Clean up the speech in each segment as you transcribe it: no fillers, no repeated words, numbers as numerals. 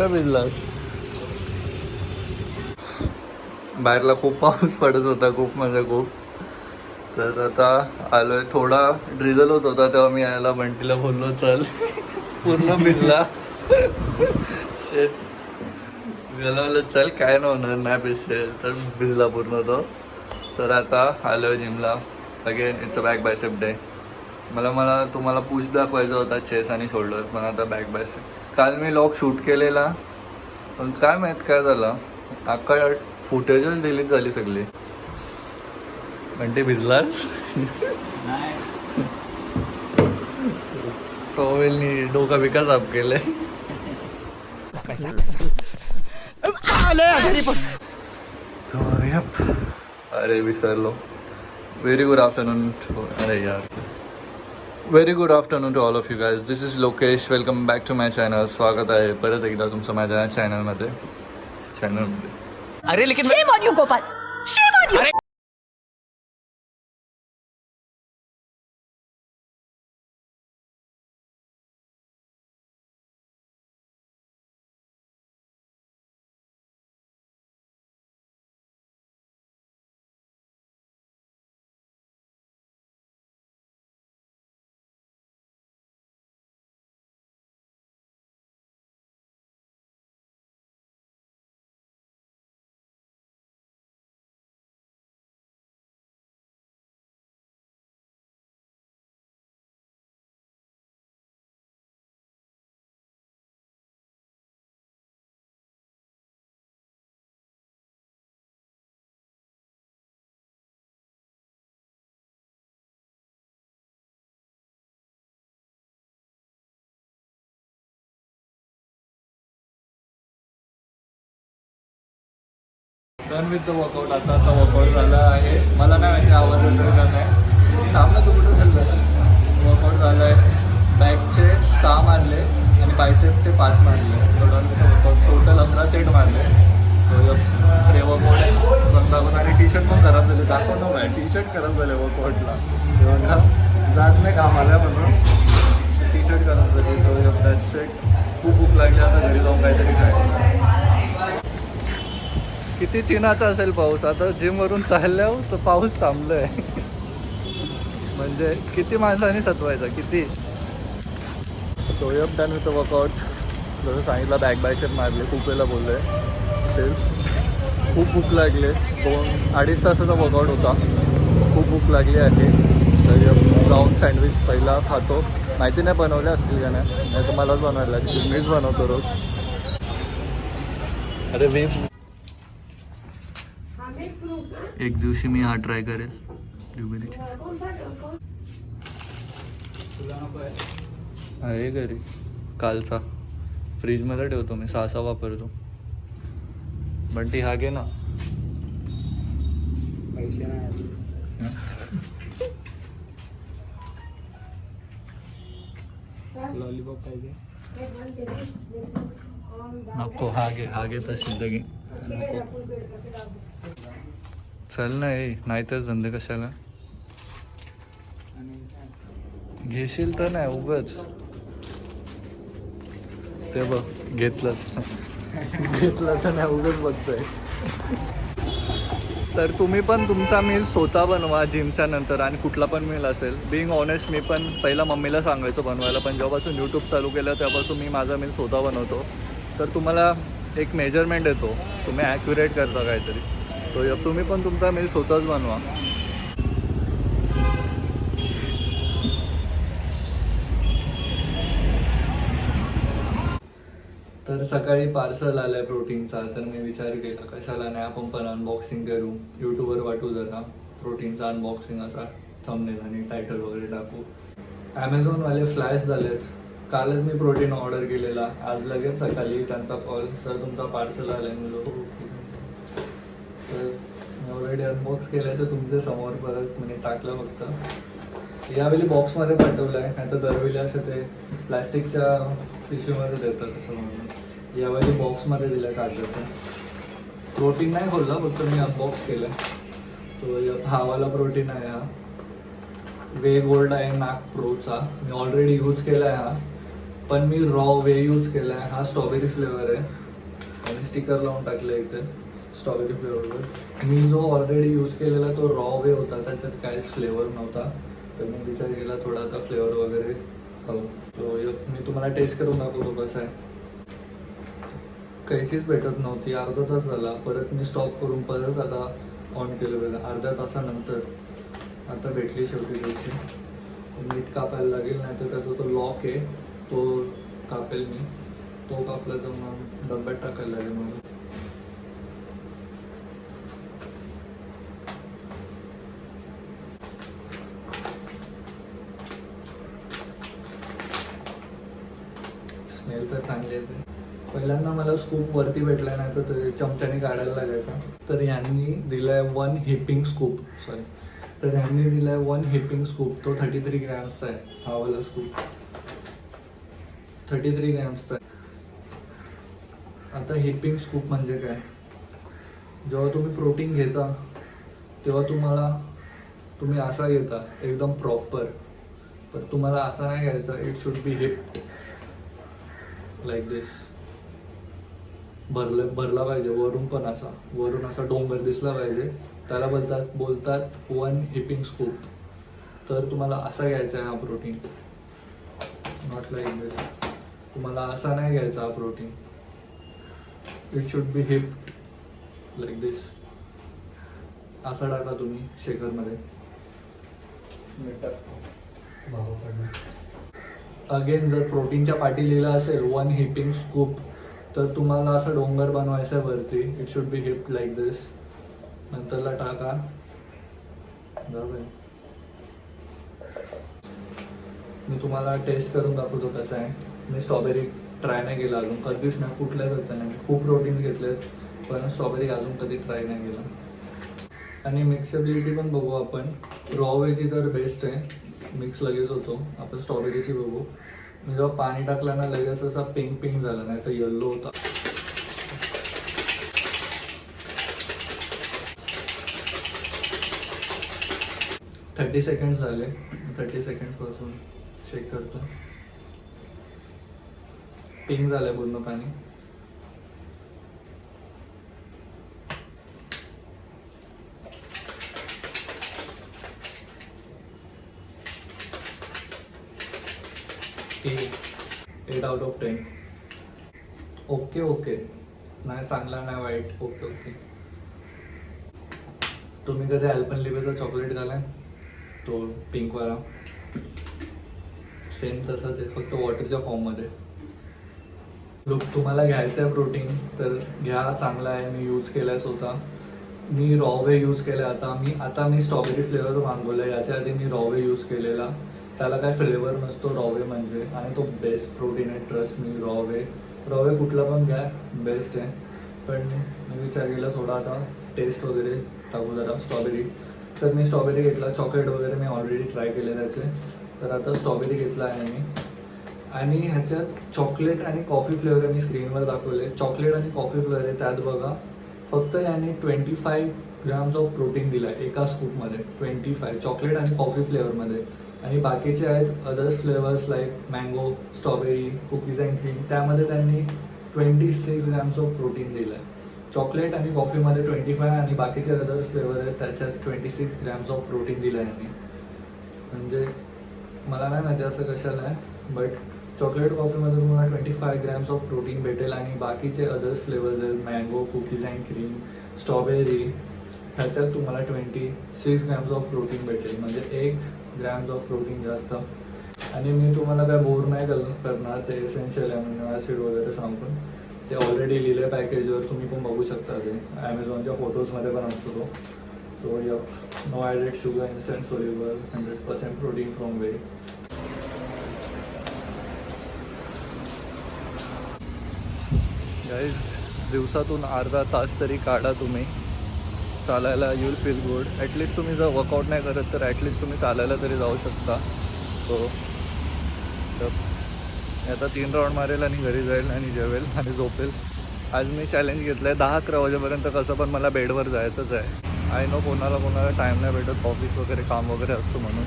कुठं भिजलास? बाहेरला खूप पाऊस पडत होता, खूप म्हणजे खूप. तर आता आलोय, थोडा ड्रिझल होत होता तेव्हा मी यायला बंटीला बोललो चल. पूर्ण भिजला. गेला चल काय नाही होणार, नाही भिजते. तर भिजला पूर्ण तो. तर आता आलोय जिमला. Again it's a back bicep day. मला तुम्हाला पुश दाखवायचा होता, चेस आणि शोल्डर, पण आता बॅक बायसेप. काल मी लॉग शूट केलेला, पण काय माहीत काय झालं, अख्खा फुटेजच डिलीट झाली सगळी. घंटे भिजलास? टॉवेलनी डोका बिका साफ केले. अरे विसरलो. Very good afternoon. अरे यार, very good afternoon to all of you guys. This is Lokesh. Welcome back to my channel. स्वागत आहे परत एकदा तुमचं माझ्या चॅनलमध्ये. अरे लेकिन shame on you, Gopal. Shame on you. Done with the workout. आता वर्कआउट झालं आहे. मला नाही माहिती आवाज वगैरे का नाही. थांबलं तू कुठं झालं. वर्कआउट झालं आहे. बॅकचे 6 मारले आणि बायसेपचे 5 मारले. Done with the workout. Total 11 set मारले. प्रे वर्कआउट बघता आणि टी शर्ट पण खराब झाले. दाखवतो काय, टी शर्ट खराब झाले वर्कआउटला. तेव्हा जात नाही कामाला म्हणून टी शर्ट खराब झाली. That set. खूप भूक लागली, आता घरी जाऊन काहीतरी खायचं. किती चिनाचा असेल पाऊस. आता जिमवरून चालल्यावर तर पाऊस थांबलोय. म्हणजे किती माणसांनी सतवायचा किती. टोयप डन विथ वर्कआउट. जसं सांगितलं बॅक बायसेप मारले. खूप वेळेला बोललो आहे. खूप भूक लागले. 2-2.5 तासाचा वर्कआउट होता. खूप भूक लागली आहे. तर जाऊन सँडविच पहिला खातो. माहिती नाही बनवले असतील का नाही तर मलाच बनवायला लागतील. मीच बनवतो रोज. अरे मी एक दिवशी मी हा ट्राय करेल. आहे घरी कालचा, फ्रीजमध्ये ठेवतो मी. 6 वापरतो. बंटी हा घे ना. पैसे नाही. लॉलीपॉप पाहिजे नको. हा घे तशी घे. चल ना. नाही तर धंदे कशाला घेशील तर नाही उगाच. ते बघ घेतलं तर नाही उगाच बघतोय. तर तुम्ही पण तुमचा मील स्वतः बनवा जिमच्या नंतर. आणि कुठला पण मील असेल. बिईंग ऑनेस्ट मी पण पहिला मम्मीला सांगायचो बनवायला, पण जेव्हापासून यूट्यूब चालू केलं तेव्हापासून मी माझा मील स्वतः बनवतो. तर तुम्हाला एक मेजरमेंट येतो, तुम्ही ॲक्युरेट करता काहीतरी. तो तुम्ही पण तुमचा मील स्वतःच बनवा. तर सकाळी पार्सल आलं आहे प्रोटीनचा. तर मी विचार केला कशाला नाही आपण पण अनबॉक्सिंग करू. यूट्यूबवर वाटू जरा प्रोटीनचा अनबॉक्सिंग असा थंबनेल आणि टायटल वगैरे टाकू. ॲमेझॉनवाले फ्लॅश झालेत. कालच मी प्रोटीन ऑर्डर केलेला. आज लगेच सकाळी त्यांचा कॉल, सर तुमचा पार्सल आला आहे. मी लोक तर मी ऑलरेडी अनबॉक्स केलं आहे. तर तुमच्या समोर परत मी टाकलं फक्त. यावेळी बॉक्समध्ये पाठवलं आहे, नाही तर दरवेळी असं ते प्लॅस्टिकच्या पिशवीमध्ये देतात असं म्हणून. यावेळी बॉक्समध्ये दिलं कागदाचं. प्रोटीन नाही खोलला, फक्त मी अनबॉक्स केलं. तो हावाला प्रोटीन आहे. हा वे गोल्ड आहे नाग प्रोचा. मी ऑलरेडी यूज केला आहे हा. पण मी रॉ वे यूज केला आहे. हा स्ट्रॉबेरी फ्लेवर आहे आणि स्टिकर लावून टाकलं इथे स्ट्रॉबेरी फ्लेवरवर. मी जो ऑलरेडी यूज केलेला तो रॉ वे होता, त्याच्यात काहीच फ्लेवर नव्हता. तर मी विचार केला थोडा आता फ्लेवर वगैरे खाऊ. तो मी तुम्हाला टेस्ट करून दाखवतो कसं आहे. काहीचीच भेटत नव्हती, अर्धा तास झाला. परत मी स्टॉप करून परत आता ऑन केलं बघा. अर्ध्या तासानंतर आता भेटली शेवटी त्याची. मीठ कापायला लागेल, नाही तर त्याचा तो लॉक आहे तो कापेल मी. तो कापला तर मग डब्यात टाकायला लागेल मला. स्मेल तर चांगली येते. पहिल्यांदा मला स्कूप वरती भेटला, नाही तर ते चमच्याने काढायला लागायचा. तर यांनी दिलाय 1 हिपिंग स्कूप. तर यांनी दिलाय 1 हिपिंग स्कूप. तो 33 ग्रॅम्सचा आहे. हा वाला स्कूप 33 ग्रॅम्सचा आहे. आता हिपिंग स्कूप म्हणजे काय? जेव्हा तुम्ही प्रोटीन घेता तेव्हा तुम्ही असा घेता एकदम प्रॉपर. पण तुम्हाला असा नाही घ्यायचा. It should be heaped like this. भरला पाहिजे वरून, पण वरून असा डोंगर दिसला पाहिजे. त्याला बोलतात 1 हिपिंग स्कूप. तर तुम्हाला असा घ्यायचा आहे हा प्रोटीन, नॉट लाईक दिस. तुम्हाला असा नाही घ्यायचा हा protein. It should be heaped like this. असा टाका तुम्ही शेकरमध्ये. अगेन जर प्रोटीनच्या पाठी लिहिलं असेल 1 हिपिंग स्कूप, तर तुम्हाला असं डोंगर बनवायचं आहे वरती. It should be heaped like this. नंतरला टाका. मी तुम्हाला टेस्ट करून दाखवतो कसं आहे. मी स्ट्रॉबेरी ट्राय नाही केला अजून, कधीच नाही, कुठल्याच नाही. मी खूप प्रोटीन्स घेतलेत, पण स्ट्रॉबेरी अजून कधी ट्राय नाही केला. आणि मिक्सेबिलिटी पण बघू आपण. रॉ वेची तर बेस्ट आहे, मिक्स लगेच होतो. आपण स्ट्रॉबेरीची बघू. मी जेव्हा पाणी टाकलं ना लगेच असा पिंक झाला, नाही तर येल्लो होता. थर्टी सेकंड्स झाले. 30 सेकंड्स पासून चेक करतो. पिंक झालंय पूर्ण पाणी. Eight out of 10. ओके. नाही चांगला नाही वाईट. ओके. तुम्ही कधी अल्पेनलिबेचा चॉकलेट खाल्लाय? तो पिंकवाला सेम तसाच आहे, फक्त वॉटरच्या फॉर्ममध्ये. लुक तुम्हाला घ्यायचं आहे प्रोटीन तर घ्या, चांगला आहे. मी यूज केला आहे स्वतः. मी रॉवे यूज केला आहे. आता मी स्ट्रॉबेरी फ्लेवर मागवला आहे. याच्या आधी मी रॉवे यूज केलेला. त्याला काय फ्लेवर नसतो रॉवे म्हणजे, आणि तो बेस्ट प्रोटीन आहे. Trust me. रॉवे कुठला पण घ्या, बेस्ट आहे. पण मी विचार केला थोडा आता टेस्ट वगैरे टाकू जरा स्ट्रॉबेरी. तर मी स्ट्रॉबेरी घेतला. चॉकलेट वगैरे मी ऑलरेडी ट्राय केले त्याचे. तर आता स्ट्रॉबेरी घेतला आहे मी. आणि ह्याच्यात चॉकलेट आणि कॉफी फ्लेवर आहे. मी स्क्रीनवर दाखवले चॉकलेट आणि कॉफी फ्लेवर आहे. त्यात बघा फक्त याने 25 ग्रॅम्स ऑफ प्रोटीन दिला आहे एका स्कूपमध्ये. 25 चॉकलेट आणि कॉफी फ्लेवरमध्ये. आणि बाकीचे आहेत others flavours like mango, strawberry, cookies and cream. त्यामध्ये त्यांनी 26 ग्रॅम्स ऑफ प्रोटीन दिलं आहे. चॉकलेट आणि कॉफीमध्ये 25 आणि बाकीचे अदर्स फ्लेवर आहेत त्याच्यात 26 ग्रॅम्स ऑफ प्रोटीन दिलं आहे यांनी. म्हणजे मला नाही माहिती असं कशाला आहे, बट चॉकलेट कॉफीमध्ये तुम्हाला 25 ग्रॅम्स ऑफ प्रोटीन भेटेल. आणि बाकीचे अदर्स फ्लेवर्स आहेत mango, cookies and cream, strawberry, ह्याच्यात तुम्हाला 26 ग्रॅम्स ऑफ प्रोटीन भेटेल. म्हणजे 1 ग्रॅम्स ऑफ प्रोटीन जास्त. आणि मी तुम्हाला काय बोर नाही करणार ते एसेन्शियल अमिनो ॲसिड वगैरे सांगून. ते ऑलरेडी लिहिले पॅकेजवर, तुम्ही पण बघू शकता. ते ॲमेझॉनच्या फोटोजमध्ये पण असतो तो no added sugar, instant soluble, 100% protein from whey. Guys दिवसातून अर्धा तास तरी काढा तुम्ही चालायला. You will feel good. At least तुम्ही जर वर्कआउट नाही करत तर ॲटलिस्ट तुम्ही चालायला तरी जाऊ शकता. सो आता 3 राऊंड मारेल आणि घरी जाईल आणि जेवेल आणि झोपेल. आज मी चॅलेंज घेतलं आहे 10-11 वाजेपर्यंत कसं पण मला बेडवर जायचंच आहे. आय नो कोणाला टाईम नाही भेटत, ऑफिस वगैरे काम वगैरे असतो म्हणून.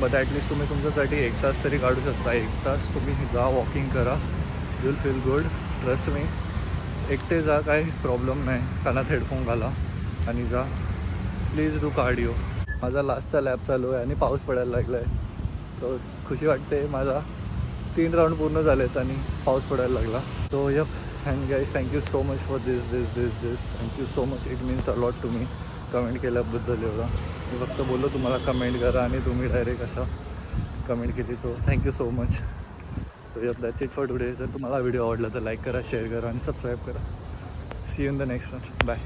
बट ॲटलिस्ट तुम्ही तुमच्यासाठी 1 तास तरी काढू शकता. 1 तास तुम्ही जा, वॉकिंग करा, you will feel good. Trust me. एकटे जा, काही प्रॉब्लेम नाही. कानात हेडफोन घाला आणि जा. Please do cardio. माझा लास्टचा लॅब चालू आहे आणि पाऊस पडायला लागला आहे. तो खुशी वाटते. माझा 3 राऊंड पूर्ण झालेत आणि पाऊस पडायला लागला. So yup and guys thank you so much for this. Thank you so much. It means a lot to me comment केल्याबद्दल. एवढं मी फक्त बोललो तुम्हाला कमेंट करा आणि तुम्ही डायरेक्ट असा कमेंट केली. So thank you so much. So F that's it for today. जर तुम्हाला व्हिडिओ आवडला तर लाईक करा, शेअर करा आणि सबस्क्राईब करा. See you in the next one. Bye.